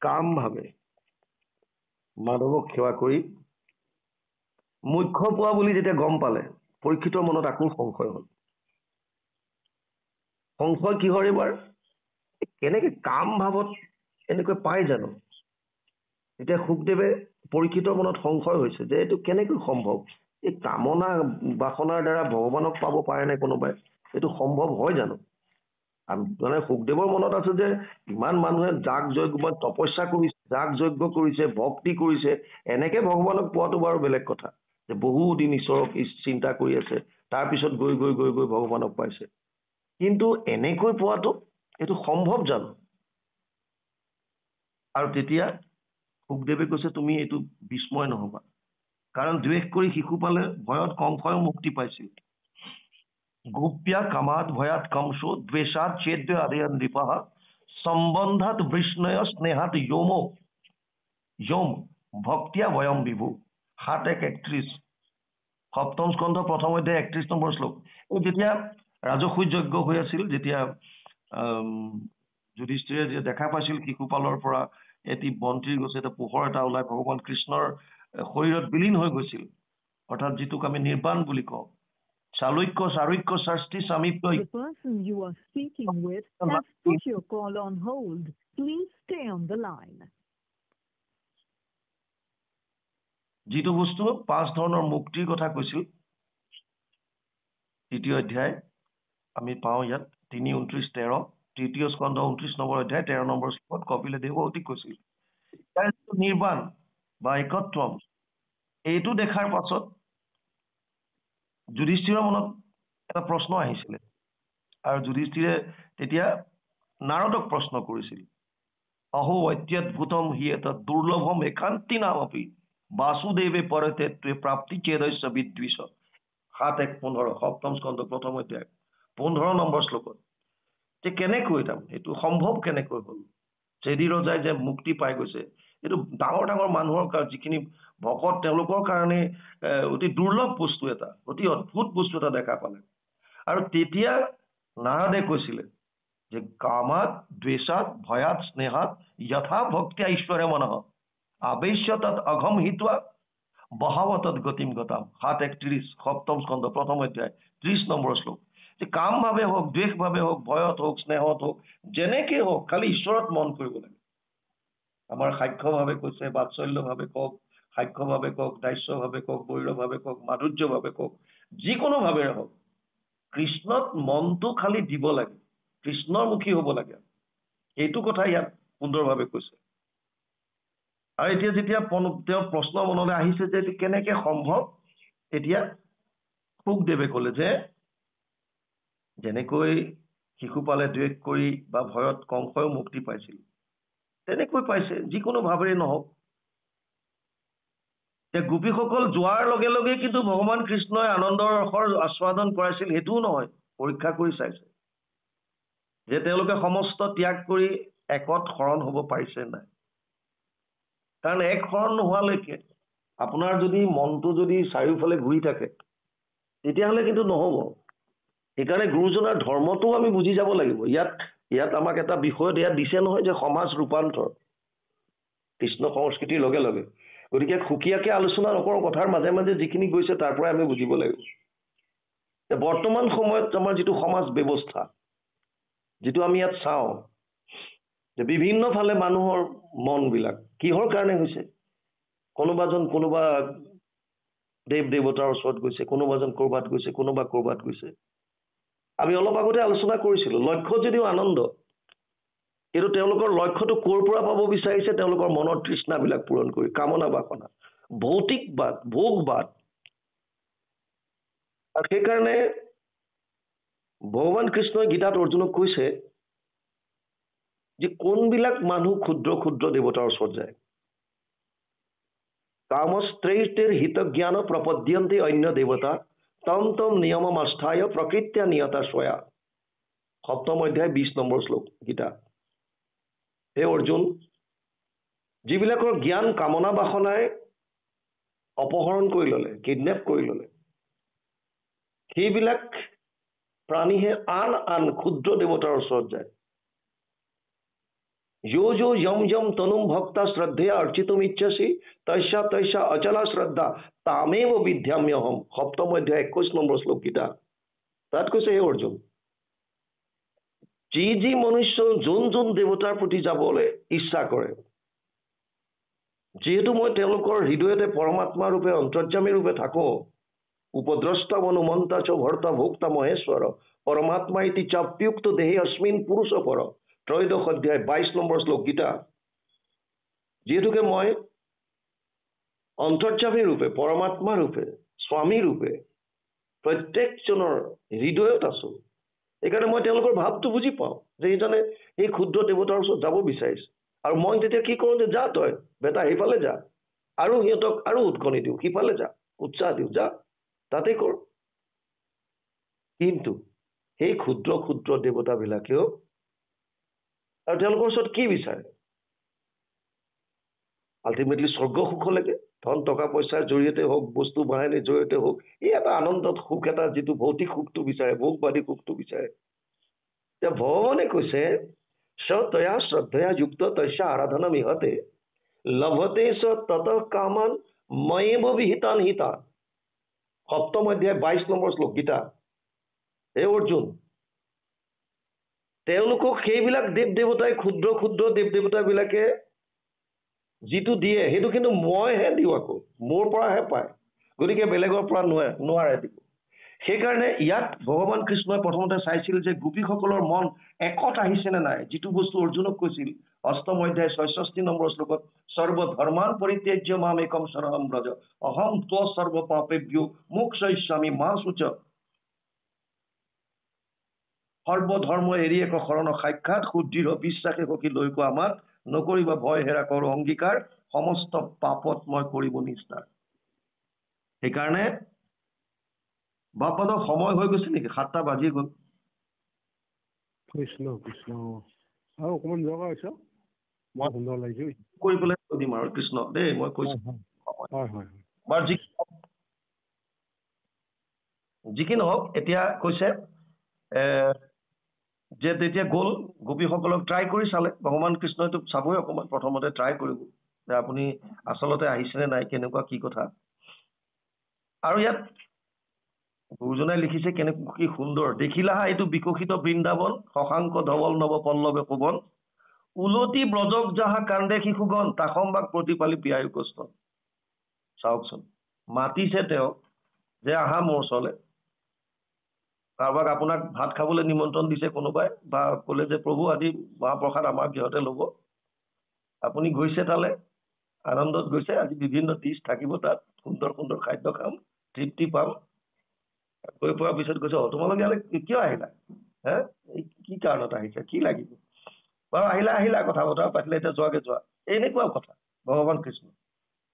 [SPEAKER 1] কাম ভাবে মাধৱক সেৱা কৰি মুখ্য পোৱা বুলি যেতিয়া গম পালে, পৰীক্ষিতৰ মনত আকৌ সংশয় হল। সংশয় কিহৰ এইবাৰ? কেনেকে কাম ভাৱত এনেকৈ পাই জানো? এতিয়া সুখদেৱে পৰীক্ষিতৰ মনত সংশয় হৈছে যে এইটো কেনেকৈ সম্ভৱ, এই কামনা বাসনাৰ দ্বাৰা ভগৱানক পাব পাৰে নে কোনোবাই? এইটো সম্ভৱ হয় জানো? মানে সুখদেৱৰ মনত আছে যে ইমান মানুহে যাগ যজ্ঞ তপস্যা কৰিছে, যাগ যজ্ঞ কৰিছে, ভক্তি কৰিছে, এনেকে ভগৱানক পোৱাটো বাৰু বেলেগ কথা, যে বহুদিন ঈশ্বৰক চিন্তা কৰি আছে, তাৰপিছত গৈ গৈ গৈ গৈ ভগৱানক পাইছে। কিন্তু এনেকৈ পোৱাটো এইটো সম্ভৱ জানো? আৰু তেতিয়া সুখদেৱে কৈছে তুমি এইটো বিস্ময় নহবা, কাৰণ দ্বেষ কৰি শিশু পালে ভয়ত কংসয়ো মুক্তি পাইছিল। গোপ্যা কামাত ভয়াত কংসো দ্বেষাত চেদ্য আদয়ন দীপাহ সম্বন্ধাত বিষ্ণয় স্নেহাত যম ভক্তিয়া ভয়ম বিভু। ৭:১:৩১ সপ্তম স্কন্ধ প্ৰথম অধ্যায় ৩১ নম্বৰ শ্লোক। যেতিয়া ৰাজসূয় যজ্ঞ হৈ আছিল, যেতিয়া যুধিষ্ঠিৰে যে দেখা পাইছিল শিশুপালৰ পৰা এটি বন্তিৰ গছে এটা পোহৰ এটা ওলাই ভগৱান কৃষ্ণৰ শৰীৰত বিলীন হৈ গৈছিল, অৰ্থাৎ যিটোক আমি নিৰ্বাণ বুলি কওঁ। চালুক্য চাৰুক্য শাস্তি সামীপ্য।
[SPEAKER 2] The person you are speaking with has put your call on hold. Please stay on the line.
[SPEAKER 1] যিটো বস্তু ৫ ধৰণৰ মুক্তিৰ কথা কৈছিল, তৃতীয় অধ্যায় আমি পাওঁ ইয়াত ৩:২৯-১৩, তৃতীয় স্কন্ধ ২৯ নম্বৰ অধ্যায় ১৩ নম্বৰ শ্লোকত কপিলে দেৱহূতি কৈছিল নিৰ্বাণ বা একত্বম। এইটো দেখাৰ পাছত যুধিষ্ঠিৰৰ মনত এটা প্ৰশ্ন আহিছিলে, আৰু যুধিষ্ঠিৰে তেতিয়া নাৰদক প্ৰশ্ন কৰিছিল, অহো অত্যদ্ভুতম হি এটা দুৰ্লভম একান্তি নামপি বাসুদেৱে পৰতে প্ৰাপ্তি চেদস্য বিদ্বিষ। ৭:১:১৫ সপ্তম স্কন্ধ প্ৰথম অধ্যায় ১৫ নম্বৰ শ্লোকত। যে কেনেকৈ এইটো সম্ভৱ কেনেকৈ হল? চেদি ৰজাই যে মুক্তি পাই গৈছে, এইটো ডাঙৰ ডাঙৰ মানুহৰ যিখিনি ভকত তেওঁলোকৰ কাৰণে অতি দুৰ্লভ বস্তু এটা, অতি অদ্ভুত বস্তু এটা দেখা পালে। আৰু তেতিয়া নাৰদে কৈছিলে যে কামাত দ্বেষাত ভয়াত স্নেহাত যথা ভক্তিয়া ঈশ্বৰে মনঃ আবেশ্য তাত অঘম হিত্বা বহাৱতত গতিম গতাম। 7:31 সপ্তম স্কন্ধ প্ৰথম অধ্যায় 30 নম্বৰ শ্লোক। যে কাম ভাৱে হওক, দ্বেষ ভাৱে হওক, ভয়ত হওক, স্নেহত হওক, যেনেকে হওক খালি ঈশ্বৰত মন কৰিব লাগে। আমাৰ সাক্ষ্য ভাৱে কৈছে, বাৎসল্য ভাৱে কওক, সাক্ষ্য ভাৱে কওক, দাস্য ভাৱে কওক, বৈৰ ভাৱে কওক, মাধুৰ্য ভাৱে কওক, যিকোনো ভাৱেৰে হওক কৃষ্ণত মনটো খালি দিব লাগে, কৃষ্ণৰমুখী হ'ব লাগে। এইটো কথা ইয়াত সুন্দৰভাৱে কৈছে। আৰু এতিয়া যেতিয়া তেওঁৰ প্ৰশ্ন মনলৈ আহিছে যে এইটো কেনেকে সম্ভৱ, এতিয়া শুকদেৱে ক'লে যে যেনেকৈ শিশুপালে দ্বেষ কৰি বা ভয়ত কংসয়ো মুক্তি পাইছিল, তেনেকৈ পাইছে যিকোনো ভাৱেৰে নহওক। গোপীসকল যোৱাৰ লগে লগে কিন্তু ভগৱান কৃষ্ণই আনন্দৰ ৰসৰ আস্বাদন কৰাইছিল সেইটোও নহয়, পৰীক্ষা কৰি চাইছে যে তেওঁলোকে সমস্ত ত্যাগ কৰি একত শৰণ হ'ব পাৰিছে নাই। কাৰণ এক শৰণ নোহোৱালৈকে আপোনাৰ যদি মনটো যদি চাৰিওফালে ঘূৰি থাকে তেতিয়াহ'লে কিন্তু নহ'ব। সেইকাৰণে গুৰুজনাৰ ধৰ্মটোও আমি বুজি যাব লাগিব। ইয়াত আমাক এটা বিষয়ত ইয়াত দিছে নহয় যে সমাজ ৰূপান্তৰ কৃষ্ণ সংস্কৃতিৰ লগে লগে। গতিকে সুকীয়াকে আলোচনা নকৰোঁ, কথাৰ মাজে মাজে যিখিনি গৈছে তাৰ পৰাই আমি বুজিব লাগিব। বৰ্তমান সময়ত আমাৰ যিটো সমাজ ব্যৱস্থা, যিটো আমি ইয়াত চাওঁ যে বিভিন্ন ফালে মানুহৰ মনবিলাক কিহৰ কাৰণে হৈছে, কোনোবা দেৱ দেৱতাৰ ওচৰত গৈছে, কোনোবাজন ক'ৰবাত গৈছে, কোনোবা ক'ৰবাত গৈছে। আমি অলপ আগতে আলোচনা কৰিছিলোঁ, লক্ষ্য যদিও আনন্দ, কিন্তু তেওঁলোকৰ লক্ষ্যটো ক'ৰ পৰা পাব বিচাৰিছে, তেওঁলোকৰ মনৰ তৃষ্ণাবিলাক পূৰণ কৰি, কামনা বাসনা, ভৌতিকবাদ, ভোগবাদ। আৰু সেইকাৰণে ভগৱান কৃষ্ণই গীতাত অৰ্জুনক কৈছে যে কোনবিলাক মানুহ ক্ষুদ্ৰ ক্ষুদ্ৰ দেৱতাৰ ওচৰত যায়। কামস্ত্ৰৈষ্টেৰ হিতজ্ঞান প্ৰপদ্যন্তে অন্য দেৱতা তম তম নিয়মম আস্থায় প্ৰকৃত্য নিয়তা স্বয়া। 7ম অধ্যায় 20 নম্বৰ শ্লোক গীতা। হে অৰ্জুন, যিবিলাকৰ জ্ঞান কামনা বাসনাই অপহৰণ কৰি ল'লে, কিডনেপ কৰি ল'লে, সেইবিলাক প্ৰাণীহে আন আন ক্ষুদ্ৰ দেৱতাৰ ওচৰত যায়। যো যো যম যম তনুম ভক্তা শ্ৰদ্ধেয়া অৰ্চিতুম ইচ্ছসি তস্যা তস্যা অচলা শ্ৰদ্ধা তামেব বিদ্যাম্যহম। 7ম অধ্যায় 21 নম্বৰ শ্লোক গীতা। তাত কৈছে হে অৰ্জুন, যি মনুষ্য যোন দেৱতাৰ প্ৰতি যাবলৈ ইচ্ছা কৰে, যিহেতু মই তেওঁলোকৰ হৃদয়তে পৰমাত্মা ৰূপে অন্তৰ্যামী ৰূপে থাকো, উপদ্ৰষ্টা মনুমন্তা চ ভৰ্তা ভোক্তা মহেশ্বৰ পৰমাত্মা ইতি চাপ্যুক্ত দেহে অস্মিন পুৰুষ পৰ। 3য় অধ্যায় 22 নম্বৰ শ্লোক গীতা। যিহেতুকে মই অন্তৰ্যামী ৰূপে, পৰমাত্মা ৰূপে, স্বামী ৰূপে প্ৰত্যেকজনৰ হৃদয়ত আছো, সেইকাৰণে মই তেওঁলোকৰ ভাৱটো বুজি পাওঁ যে এইজনে এই ক্ষুদ্ৰ দেৱতাৰ ওচৰত যাব বিচাৰিছে। আৰু মই তেতিয়া কি কৰোঁ যে যা তই বেটা সেইফালে যা, আৰু সিহঁতক আৰু উৎকণি দিওঁ, সিফালে যা, উৎসাহ দিওঁ, যা তাতেই কৰ। কিন্তু সেই ক্ষুদ্ৰ ক্ষুদ্ৰ দেৱতাবিলাকেও আৰু তেওঁলোকৰ ওচৰত কি বিচাৰে? আল্টিমেটলি স্বৰ্গ সুখলৈকে, ধন টকা পইচাৰ জৰিয়তে হওক, বস্তু বাহিনীৰ জৰিয়তে হওক, এই এটা আনন্দত সুখ এটা, যিটো ভৌতিক সুখটো বিচাৰে, ভোগবাদী সুখটো বিচাৰে। এতিয়া ভগৱানে কৈছে স তয়া শ্ৰদ্ধয়া যুক্ত তস্যা আৰাধনা মিহতে লভতে স তত কামান ময়েব বিহিতান হিতা। 7ম অধ্যায় 22 নম্বৰ শ্লোক গীতা। হে অৰ্জুন, তেওঁলোকক সেইবিলাক দেৱ দেৱতাই, ক্ষুদ্ৰ ক্ষুদ্ৰ দেৱ দেৱতাবিলাকে যিটো দিয়ে সেইটো কিন্তু মইহে দিওঁ, আকৌ মোৰ পৰাহে পায়। গতিকে বেলেগৰ পৰা নোৱাৰে দিব। সেইকাৰণে ইয়াত ভগৱান কৃষ্ণই প্ৰথমতে চাইছিল যে গোপীসকলৰ মন একত আহিছেনে নাই। যিটো বস্তু অৰ্জুনক কৈছিল 8ম অধ্যায় 66 নম্বৰ শ্লোকত, সৰ্বধৰ্মান পৰিত্যাজ্য মাম একম শৰণম ব্ৰজ অহম ত্ব সৰ্ব পাপেভ্যো মোক্ষয়িষ্যামি মা শুচ। সৰ্বধৰ্ম এৰি এক শৰণ সাক্ষাৎ সুদৃঢ় বিশ্বাসে সখী লৈ কোৱা আমাক নকৰিবা ভয় হেৰা কৰো অংগীকাৰ সমস্ত পাপত মই কৰিব নিষ্ঠাৰ। সেইকাৰণে বাপাদৰ সময় হৈ গৈছে নেকি? 7টা বাজি গ'ল।
[SPEAKER 3] কৃষ্ণ কৃষ্ণ। আৰু অকণমান যোৱা হৈছে। বৰ সুন্দৰ লাগিছে।
[SPEAKER 1] কৰি পেলাই কৈ দিম আৰু কৃষ্ণ দেই মই কৈছো বাৰু যি কি নহওক এতিয়া কৈছে যে তেতিয়া গ'ল গোপীসকলক ট্ৰাই কৰি চালে ভগৱান কৃষ্ণইতো চাবই অকণমান প্ৰথমতে ট্ৰাই কৰিব যে আপুনি আচলতে আহিছেনে নাই কেনেকুৱা কি কথা আৰু ইয়াত গুৰুজনাই লিখিছে কেনেকুৱা কি সুন্দৰ দেখিলাহা এইটো বিকশিত বৃন্দাবন শশাংক ধৱল নৱ পল্লৱে শোভন উলটি ব্ৰজক যাহা কান্দে শিশুগণ তাসম্বাক প্ৰতিপালি পিয়ায়ু কষ্ট চাওকচোন মাতিছে তেওঁ যে আহা মোৰ ওচৰলৈ কাৰোবাক আপোনাক ভাত খাবলৈ নিমন্ত্ৰণ দিছে কোনোবাই বা ক'লে যে প্ৰভু আজি মহাপ্ৰসাদ আমাৰ গৃহতে ল'ব আপুনি গৈছে তালৈ আনন্দত গৈছে আজি বিভিন্ন ডিছ থাকিব তাত সুন্দৰ সুন্দৰ খাদ্য খাম তৃপ্তি পাম গৈ পোৱাৰ পিছত কৈছে তোমালোকে ইয়ালৈ কিয় আহিলা হে কি কাৰণত আহিছে কি লাগিব বাৰু আহিলা কথা বতৰা পাতিলে এতিয়া যোৱাকে যোৱা এনেকুৱা কথা ভগৱান কৃষ্ণ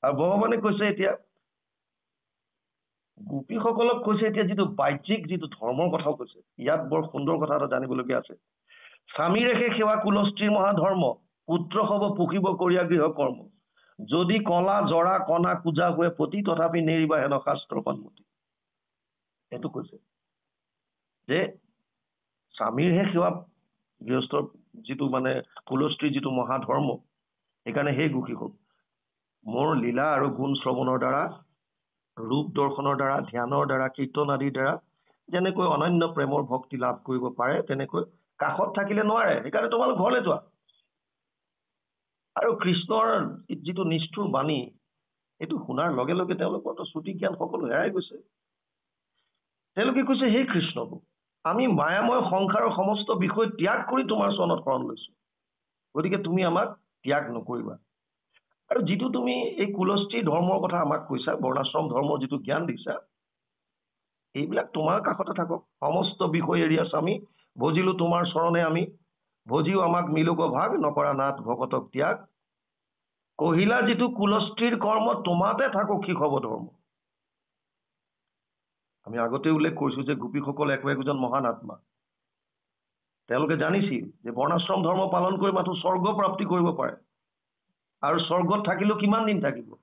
[SPEAKER 1] আৰু ভগৱানে কৈছে এতিয়া গোপীসকলক কৈছে এতিয়া যিটো বাহ্যিক যিটো ধৰ্মৰ কথাও কৈছে ইয়াত বৰ সুন্দৰ কথা এটা জানিবলগীয়া আছে স্বামী ৰেখে সেৱা কুলস্ত্ৰীৰ মহাধৰ্ম পুত্ৰ হব পুখিব কৰিয়া গৃহ কৰ্ম যদি কলা জৰা কণা পূজা হৈ পতি তথাপি নেৰিবা হেন শাস্ত্ৰ সন্মতি এইটো কৈছে যে স্বামীৰহে সেৱা গৃহস্থৰ যিটো মানে কুলস্ত্ৰীৰ যিটো মহাধৰ্ম সেইকাৰণে সেই গোপী হওক মোৰ লীলা আৰু গুণ শ্ৰৱণৰ দ্বাৰা ৰূপ দৰ্শনৰ দ্বাৰা ধ্যানৰ দ্বাৰা কীৰ্তন আদিৰ দ্বাৰা যেনেকৈ অনন্য প্ৰেমৰ ভক্তি লাভ কৰিব পাৰে তেনেকৈ কাষত থাকিলে নোৱাৰে সেইকাৰণে তোমালোক ঘৰলৈ যোৱা আৰু কৃষ্ণৰ যিটো নিষ্ঠুৰ বাণী এইটো শুনাৰ লগে লগে তেওঁলোকৰ শ্ৰুতি জ্ঞান সকলো হেৰাই গৈছে তেওঁলোকে কৈছে সেই কৃষ্ণ আমি মায়াময় সংসাৰৰ সমস্ত বিষয় ত্যাগ কৰি তোমাৰ চৰণত শৰণ লৈছো গতিকে তুমি আমাক ত্যাগ নকৰিবা আৰু যিটো তুমি এই কুলস্ত্ৰী ধৰ্মৰ কথা আমাক কৈছা বৰ্ণাশ্ৰম ধৰ্মৰ যিটো জ্ঞান দিছা এইবিলাক তোমাৰ কাষতে থাকক সমস্ত বিষয় এৰি আছো আমি ভজিলো তোমাৰ চৰণে আমি ভজিও আমাক মিলোক ভাগ নকৰা নাথ ভকতক ত্যাগ কহিলা যিটো কুলস্ত্ৰীৰ কৰ্ম তোমাতে থাকক শিখব ধৰ্ম আমি আগতে উল্লেখ কৰিছো যে গোপীসকল একোজন মহান আত্মা তেওঁলোকে জানিছিল যে বৰ্ণাশ্ৰম ধৰ্ম পালন কৰি মাথো স্বৰ্গ প্ৰাপ্তি কৰিব পাৰে আৰু স্বৰ্গত থাকিলেও কিমান দিন থাকিব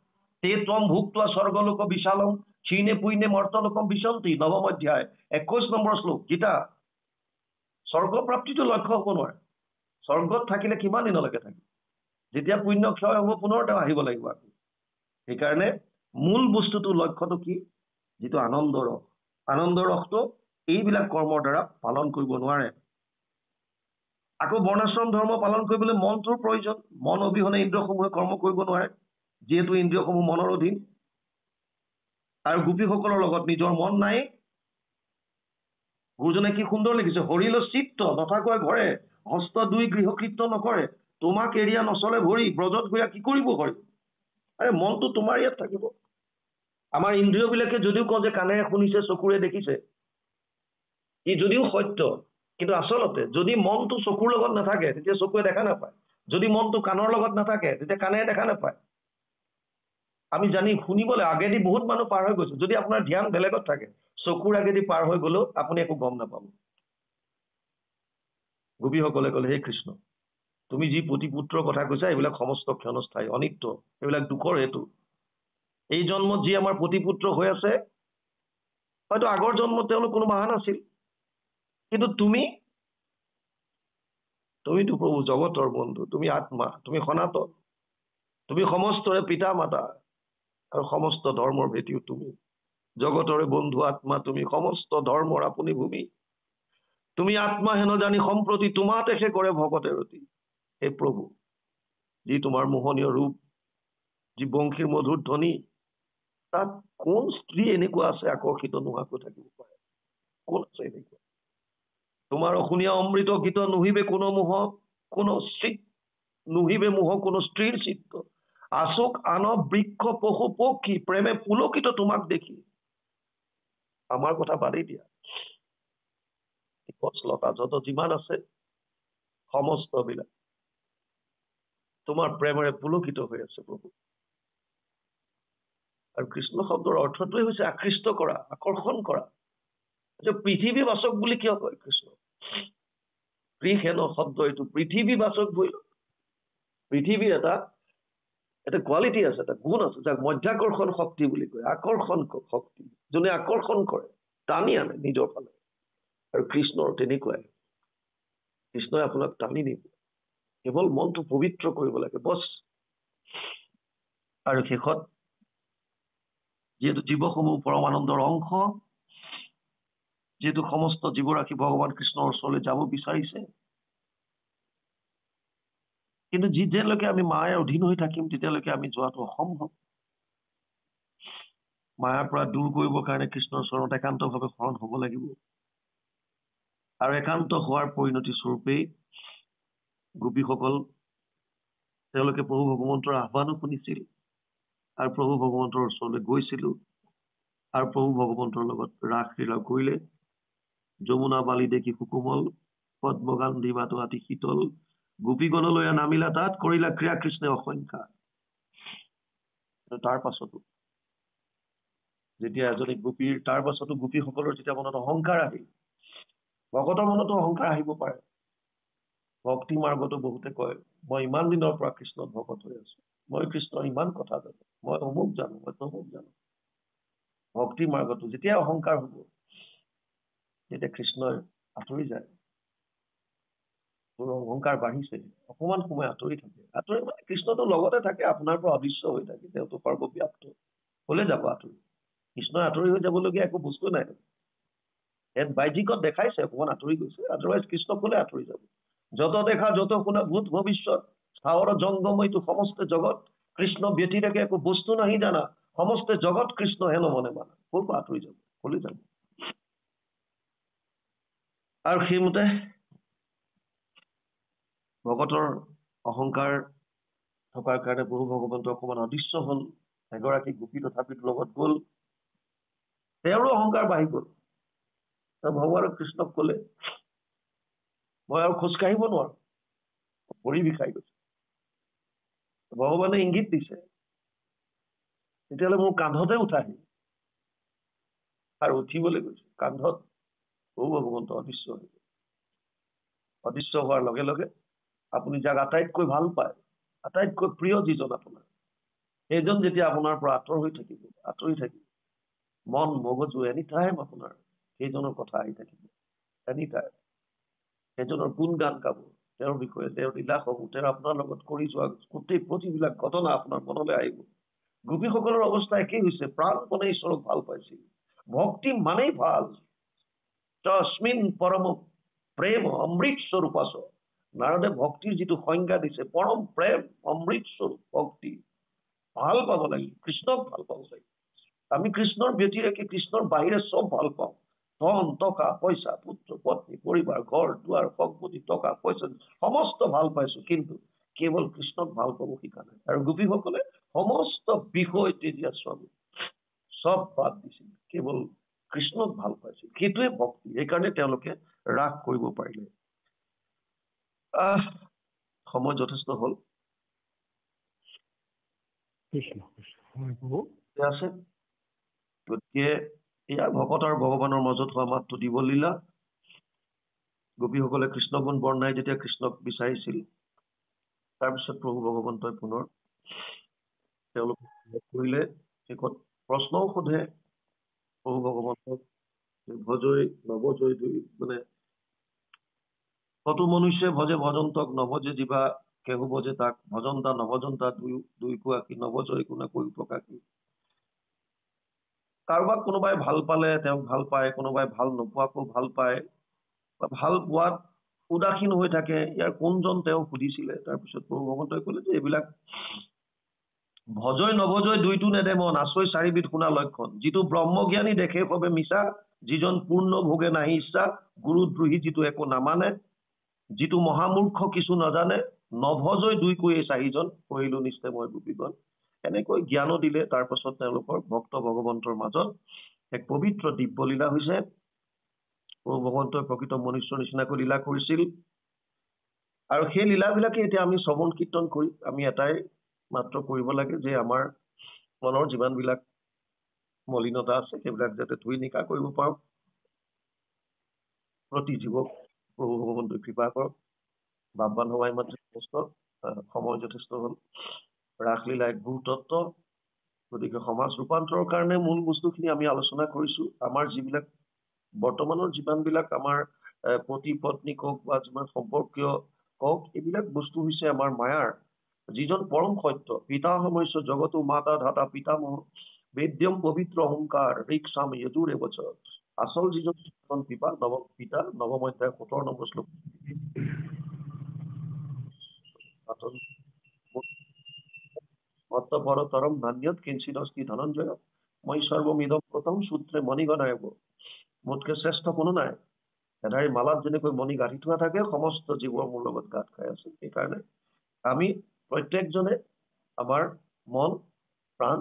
[SPEAKER 1] তে তম ভুক্ত স্বৰ্গলোক বিশালম ক্ষীণে পুইনে মৰ্তলোকম বিশন্তি নৱম অধ্যায় 21 নম্বৰ শ্লোক গীতা স্বৰ্গ প্ৰাপ্তিটো লক্ষ্য হ'ব নোৱাৰে স্বৰ্গত থাকিলে কিমান দিনলৈকে থাকিব যেতিয়া পুণ্য ক্ষয় হ'ব পুনৰ তেওঁ আহিব লাগিব আকৌ সেইকাৰণে মূল বস্তুটো লক্ষ্যটো কি যিটো আনন্দ ৰসটো এইবিলাক কৰ্মৰ দ্বাৰা পালন কৰিব নোৱাৰে আকৌ বৰ্ণাশ্ৰম ধৰ্ম পালন কৰিবলৈ মনটোৰ প্ৰয়োজন মন অবিহনে ইন্দ্ৰিয়সমূহে কৰ্ম কৰিব নোৱাৰে যিহেতু ইন্দ্ৰিয়সমূহ মনৰ অধীন আৰু গোপীসকলৰ লগত নিজৰ মন নাই গুৰুজনে কি সুন্দৰ লিখিছে হৰিল চিত্ত নথাকৈ ঘৰে হস্ত দুই গৃহকৃত্য নকৰে তোমাক এৰিয়া নচলে ভৰি ব্ৰজত গৈয়া কি কৰিব হৰি আৰে মনটো তোমাৰ ইয়াত থাকিব আমাৰ ইন্দ্ৰিয়বিলাকে যদিও কওঁ যে কাণেৰে শুনিছে চকুৰে দেখিছে ই যদিও সত্য কিন্তু আচলতে যদি মনটো চকুৰ লগত নাথাকে তেতিয়া চকুৰে দেখা নাপায় যদি মনটো কাণৰ লগত নাথাকে তেতিয়া কাণেৰে দেখা নাপায় আমি জানি শুনিবলৈ আগেদি বহুত মানুহ পাৰ হৈ গৈছে যদি আপোনাৰ ধ্যান বেলেগত থাকে চকুৰ আগেদি পাৰ হৈ গলেও আপুনি একো গম নাপাব গোপীসকলে ক'লে হে কৃষ্ণ তুমি যি প্ৰতিপুত্ৰৰ কথা কৈছা এইবিলাক সমস্ত ক্ষণস্থায়ী অনিত্য এইবিলাক দুখৰ হেতু এই জন্মত যি আমাৰ প্ৰতিপুত্ৰ হৈ আছে হয়তো আগৰ জন্মত তেওঁলোক কোনো মহান আছিল কিন্তু তুমিতো প্ৰভু জগতৰ বন্ধু তুমি আত্মা তুমি সনাতন তুমি সমস্তৰে পিতা মাতা আৰু সমস্ত ধৰ্মৰ ভেটিও তুমি জগতৰে বন্ধু আত্মা তুমি সমস্ত ধৰ্মৰ আপুনি ভূমি তুমি আত্মা হেন জানি সম্প্ৰতি তোমাতে সে কৰে ভকতে ৰতি হে প্ৰভু যি তোমাৰ মোহনীয় ৰূপ যি বংশীৰ মধুৰ ধ্বনি তাত কোন স্ত্ৰী এনেকুৱা আছে আকৰ্ষিত নোহোৱাকৈ থাকিব পাৰে কোন আছে এনেকুৱা তোমাৰ অশুনীয়া অমৃত গীত নুহিবে কোনো মোহ কোনো নুহিবে মোহ কোনো স্ত্ৰীৰ চিত্ত আশোক আন বৃক্ষ পশু পক্ষী প্ৰেমে পুলকিত তোমাক দেখি আমাৰ কথা বাদেই দিয়া গছলতা যত যিমান আছে সমস্ত বিলাক তোমাৰ প্ৰেমেৰে পুলকিত হৈ আছে প্ৰভু আৰু কৃষ্ণ শব্দৰ অৰ্থটোৱে হৈছে আকৃষ্ট কৰা আকৰ্ষণ কৰা পৃথিৱী বাচক বুলি কিয় কয় কৃষ্ণ কৃষেন শব্দ এইটো পৃথিৱী বাচক বৈল পৃথিৱীৰ এটা কোৱালিটি আছে, এটা গুণ আছে, যাক মধ্যাকৰ্ষণ শক্তি বুলি কয়। আকৰ্ষণ শক্তি, যোনে আকৰ্ষণ কৰে, টানি আনে নিজৰ ফালে। আৰু কৃষ্ণৰ তেনেকুৱাই, কৃষ্ণই আপোনাক টানি নিব, কেৱল মনটো পবিত্ৰ কৰিব লাগে বছ। আৰু শেষত যিহেতু জীৱসমূহ পৰমানন্দৰ অংশ, যিহেতু সমস্ত জীৱৰাশি ভগৱান কৃষ্ণৰ ওচৰলৈ যাব বিচাৰিছে, কিন্তু যেতিয়ালৈকে আমি মায়াৰ অধীন হৈ থাকিম তেতিয়ালৈকে আমি যোৱাটো অসম্ভৱ। মায়াৰ পৰা দূৰ কৰিবৰ কাৰণে কৃষ্ণৰ চৰণত একান্তভাৱে শৰণ হ'ব লাগিব। আৰু একান্ত হোৱাৰ পৰিণতি স্বৰূপেই গোপীসকল তেওঁলোকে প্ৰভু ভগৱন্তৰ আহ্বানো শুনিছিল, আৰু প্ৰভু ভগৱন্তৰ ওচৰলৈ গৈছিলো, আৰু প্ৰভু ভগৱন্তৰ লগত ৰাসলীলা কৰিলে। যমুনা বালি দেখি সুকোমল, পদ্মগান্ধী মাতো অতি শীতল, গোপীগণলৈ নামিলা তাত, কৰিলা ক্ৰিয়া কৃষ্ণে অসংখ্যা। তাৰ পাছতো যেতিয়া এজনী গোপীৰ, তাৰ পাছতো গোপীসকলৰ যেতিয়া মনত অহংকাৰ আহিল, ভকতৰ মনতো অহংকাৰ আহিব পাৰে। ভক্তি মাৰ্গতো বহুতে কয়, মই ইমান দিনৰ পৰা কৃষ্ণত ভকত হৈ আছো, মই কৃষ্ণৰ ইমান কথা জানো, মই অমুক জানো, মই তমুক জানো। ভক্তি মাৰ্গতো যেতিয়া অহংকাৰ হব, তেতিয়া কৃষ্ণই আঁতৰি যায়। তোৰ অহংকাৰ বাঢ়িছে, অকমান সময় আঁতৰি থাকে। আঁতৰি মানে কৃষ্ণটো লগতে থাকে, আপোনাৰ পৰা অদৃশ্য হৈ থাকে, তেওঁতো সৰ্বব্যাপ্ত, হলে যাব আঁতৰি। কৃষ্ণই আঁতৰি হৈ যাবলগীয়া একো বস্তু নাই। ইয়াত বাহ্যিকত দেখাইছে অকমান আঁতৰি গৈছে, আদাৰৱাইজ কৃষ্ণ কলে আঁতৰি যাব। যত দেখা যত শুনা ভূত ভৱিষ্যত স্থাৱৰ জংগময়তো সমস্ত জগত, কৃষ্ণ ব্যতিৰেকে একো বস্তু নাহি জানা, সমস্ত জগত কৃষ্ণ হেন মনে মানা। ক'ৰ পৰা আঁতৰি যাব, কলে যাব। আৰু সেইমতে ভগতৰ অহংকাৰ থকাৰ কাৰণে প্ৰভু ভগৱন্ত অকমান অদৃশ্য হল। এগৰাকী গোপী তথাপিতো লগত গল, তেওঁৰো অহংকাৰ বাঢ়ি গল। ভগৱান কৃষ্ণক কলে, মই আৰু খোজ কাঢ়িব নোৱাৰো, ভৰি বিষাই গৈছে। ভগৱানে ইংগিত দিছে, তেতিয়াহ'লে মোৰ কান্ধতে উঠাহি। আৰু উঠিবলৈ গৈছে কান্ধত, প্ৰভু ভগৱন্ত অদৃশ্য হৈ গল। অদৃশ্য হোৱাৰ লগে লগে আপুনি যাক আটাইতকৈ ভাল পায়, আটাইতকৈ প্ৰিয় যিজন আপোনাৰ, সেইজন যেতিয়া আপোনাৰ পৰা আঁতৰি থাকিব, মন মগজু এনি টাইম আপোনাৰ সেইজনৰ কথা আহি থাকিব। এনি টাইম সেইজনৰ গুণ গান গাব, তেওঁৰ বিষয়ে, তেওঁৰ লীলাসমূহ, তেওঁৰ আপোনাৰ লগত কৰি যোৱা গোটেই প্ৰতিবিলাক ঘটনা আপোনাৰ মনলৈ আহিব। গোপীসকলৰ অৱস্থা একেই হৈছে, প্ৰাণপণে ঈশ্বৰক ভাল পাইছিল। ভক্তি মানেই ভাল, তস্মিন পৰম প্ৰেম অমৃত স্বৰূপ আছ। নাৰদে ভক্তিৰ যিটো সংজ্ঞা দিছে, পৰম প্ৰেম অমৃত স্বৰূপ ভক্তি। ভাল পাব লাগিব, কৃষ্ণক ভাল পাব লাগিব। আমি কৃষ্ণৰ ব্যতিৰেকে, কৃষ্ণৰ বাহিৰে চব ভাল পাওঁ। ধন টকা পইচা, পুত্ৰ পত্নী পৰিবাৰ ঘৰ দুৱাৰ সম্পত্তি টকা পইচা সমস্ত ভাল পাইছো, কিন্তু কেৱল কৃষ্ণক ভাল পাব শিকা নাই। আৰু গোপীসকলে সমস্ত বিষয় তেজীয়া স্বামী চব বাদ দিছিল, কেৱল কৃষ্ণক ভাল পাইছিল। সেইটোৱে ভক্তি। সেইকাৰণে তেওঁলোকে ৰাস কৰিব পাৰিলে। সময় যথেষ্ট হল, আছে। গতিকে এয়া ভকত আৰু ভগৱানৰ মাজত হোৱা মাত্ৰ দিব লীলা। গোপীসকলে কৃষ্ণগুণ বৰ্ণাই যেতিয়া কৃষ্ণক বিচাৰিছিল, তাৰপিছত প্ৰভু ভগৱন্তই পুনৰ তেওঁলোক কৰিলে। শেষত প্ৰশ্নও সোধে প্ৰভু ভগৱন্তক, ভজৈ নৱজৈ দুই, মানে কত মনুষ্যে ভজে ভজন্তক, নভজে জীৱা কেহু ভজে তাক, ভজন্তা নভজন্তা দুই কোৱাকি, নভজৈ কোনে কৈ প্ৰকাশী। কাৰোবাক কোনোবাই ভাল পালে তেওঁক ভাল পায়, কোনোবাই ভাল নোপোৱাকো ভাল পায়, বা ভাল পোৱাত উদাসীন হৈ থাকে। ইয়াৰ কোনজন তেওঁ সুধিছিলে। তাৰপিছত প্ৰভু ভগৱন্তই কলে যে এইবিলাক ভজৈ নভজৈ দুইটো নেদে মন, আচৈ চাৰিবিধ শুনা লক্ষণ। যিটো ব্ৰহ্মজ্ঞানী দেখে সবে মিছা, যিজন পূৰ্ণ ভোগে নাহি ইচ্ছা, গুৰুদ্ৰোহী যিটো একো নামানে, যিটো মহামূৰ্খ কিছু নাজানে, নভজৈ দুই কৈয়ে চাৰিজন, কৰিলো নিশ্চয় মই গোপীগণ। এনেকৈ জ্ঞানো দিলে। তাৰ পাছত তেওঁলোকৰ ভক্ত ভগৱন্তৰ মাজত এক পবিত্ৰ দিব্য লীলা হৈছে। প্ৰভু ভগৱন্তই প্ৰকৃত মনুষ্যৰ নিচিনাকৈ লীলা কৰিছিল। আৰু সেই লীলাবিলাকে এতিয়া আমি শ্ৰৱণ কীৰ্তন কৰি আমি এটাই মাত্ৰ কৰিব লাগে, যে আমাৰ মনৰ যিমানবিলাক মলিনতা আছে সেইবিলাক যাতে ধুই নিকা কৰিব পাৰো। প্ৰতি জীৱক প্ৰভু ভগৱন্তই কৃপা কৰক। বাপবান হোৱাই মাত্ৰ সময় যথেষ্ট হ'ল ৰাসলীলা এক ভূতত্ব গতিকে সমাজ ৰূপান্তৰৰ কাৰণে মূল বস্তুখিনি আমি আলোচনা কৰিছো আমাৰ যিবিলাক বৰ্তমানৰ যিমানবিলাক আমাৰ পতি পত্নী কওক বা যিমান সম্পৰ্কীয় কওক এইবিলাক বস্তু হৈছে আমাৰ মায়াৰ যিজন পৰম সত্য পিতা সমস্য জগতো মাতা ধাতা পিতামহ বেদ্যম পবিত্ৰ অহংকাৰ ঋক সাম যজুৰ এবছৰ আচল যিজন পিতা নৱম অধ্যায় 17 নম্বৰ শ্লোক মত্তপৰতৰম নান্যত কিঞ্চিদস্তি ধনঞ্জয় মই সৰ্বমিদম প্ৰথম সূত্ৰে মণিগণায়ব মোতকে শ্ৰেষ্ঠ কোনো নাই এধাৰী মালাত যেনেকৈ মণি গাঁঠি থোৱা থাকে সমস্ত জীৱৰ মোৰ লগত গাঁঠ খাই আছে সেইকাৰণে আমি প্ৰত্যেকজনে আমাৰ মন প্ৰাণ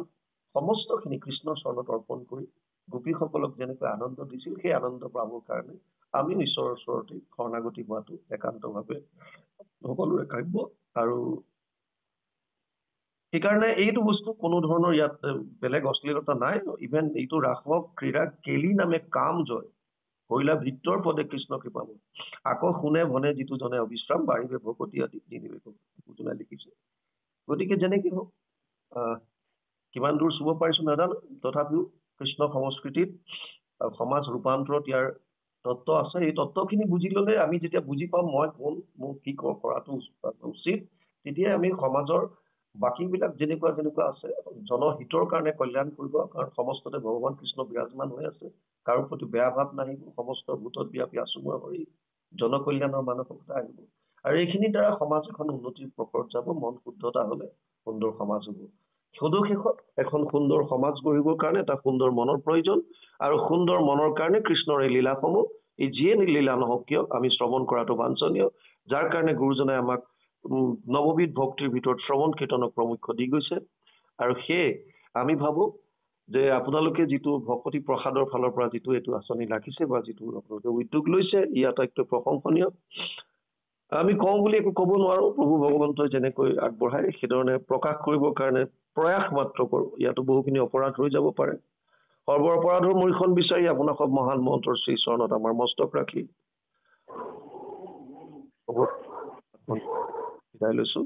[SPEAKER 1] সমস্তখিনি কৃষ্ণৰ চৰণত অৰ্পণ কৰি গোপীসকলক যেনেকৈ আনন্দ দিছিল সেই আনন্দ পাবৰ কাৰণে আমি ঈশ্বৰৰ ওচৰতে শৰণাগতি হোৱাটো একান্তভাৱে সকলোৰে কাম্য আৰু সেইকাৰণে এইটো বস্তু কোনো ধৰণৰ ইয়াত বেলেগ অশ্লীলতা নাই ইভেন এইটো ৰাসক ক্ৰীড়া কেলি নামে কাম জয় কইলা ভিতৰ পদে কৃষ্ণ কৃপাম আকৌ শুনে ভনে যিটো জনে অবিশ্ৰাম বাঢ়িবে ভকতি আদি নিদিবে যোনে লিখিছে গতিকে যেনেকৈ হওক কিমান দূৰ চুব পাৰিছো নাজানো তথাপিও কৃষ্ণ সংস্কৃতিত সমাজ ৰূপান্তৰত ইয়াৰ তত্ত্ব আছে এই তত্ত্বখিনি বুজি ললে আমি যেতিয়া বুজি পাম মই কোন মোক কি কৰাটো উচিত তেতিয়াই আমি সমাজৰ বাকীবিলাক যেনেকুৱা যেনেকুৱা আছে জনহিতৰ কাৰণে কল্যাণ কৰিব কাৰণ সমস্ততে ভগৱান কৃষ্ণ বিৰাজমান হৈ আছে কাৰো প্ৰতি বেয়া ভাৱ নাহিব সমস্ত ভূতত ব্যাপী আচুময় হৈ জনকল্যাণৰ মানসিকতা আহিব আৰু এইখিনিৰ দ্বাৰা সমাজ এখন উন্নতিৰ প্ৰকৰত যাব মন শুদ্ধতা হলে সুন্দৰ সমাজ হ'ব সদুশেষত এখন সুন্দৰ সমাজ গঢ়িবৰ কাৰণে এটা সুন্দৰ মনৰ প্ৰয়োজন আৰু সুন্দৰ মনৰ কাৰণে কৃষ্ণৰ এই লীলাসমূহ এই যিয়ে লীলা নহওক কিয় আমি শ্ৰৱণ কৰাটো বাঞ্ছনীয় যাৰ কাৰণে গুৰুজনে আমাক নৱবিধ ভক্তিৰ ভিতৰত শ্ৰৱণ কীৰ্তনক প্ৰমুখ্য দি গৈছে আৰু সেয়ে আমি ভাবো যে আপোনালোকে যিটো ভকতি প্ৰসাদৰ ফালৰ পৰা যিটো এইটো আঁচনি ৰাখিছে বা যিটো আপোনালোকে উদ্যোগ লৈছে ই আটাইতকৈ প্ৰশংসনীয় আমি কওঁ বুলি একো ক'ব নোৱাৰো প্ৰভু ভগৱন্তই যেনেকৈ আগবঢ়ায় সেইধৰণে প্ৰকাশ কৰিবৰ কাৰণে প্ৰয়াস মাত্ৰ কৰো ইয়াতো বহুখিনি অপৰাধ হৈ যাব পাৰে সৰ্ব অপৰাধৰ মূলখন বিচাৰি আপোনাক মহান মন্ত্ৰৰ শ্ৰী চৰণত আমাৰ মস্তক ৰাখি বিদায় লৈছো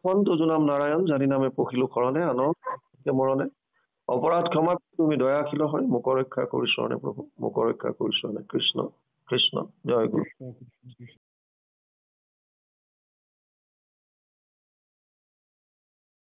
[SPEAKER 1] সন্ত জনাম নাৰায়ণ জানি নামে পখিলো শৰণে আনৰ মৰণে অপৰাধ ক্ষমা তুমি দয়াশীল হৰে মোক ৰক্ষা কৰি চৰণে প্ৰভু মোক ৰক্ষা কৰি চৰণে কৃষ্ণ কৃষ্ণ জয় গুৰু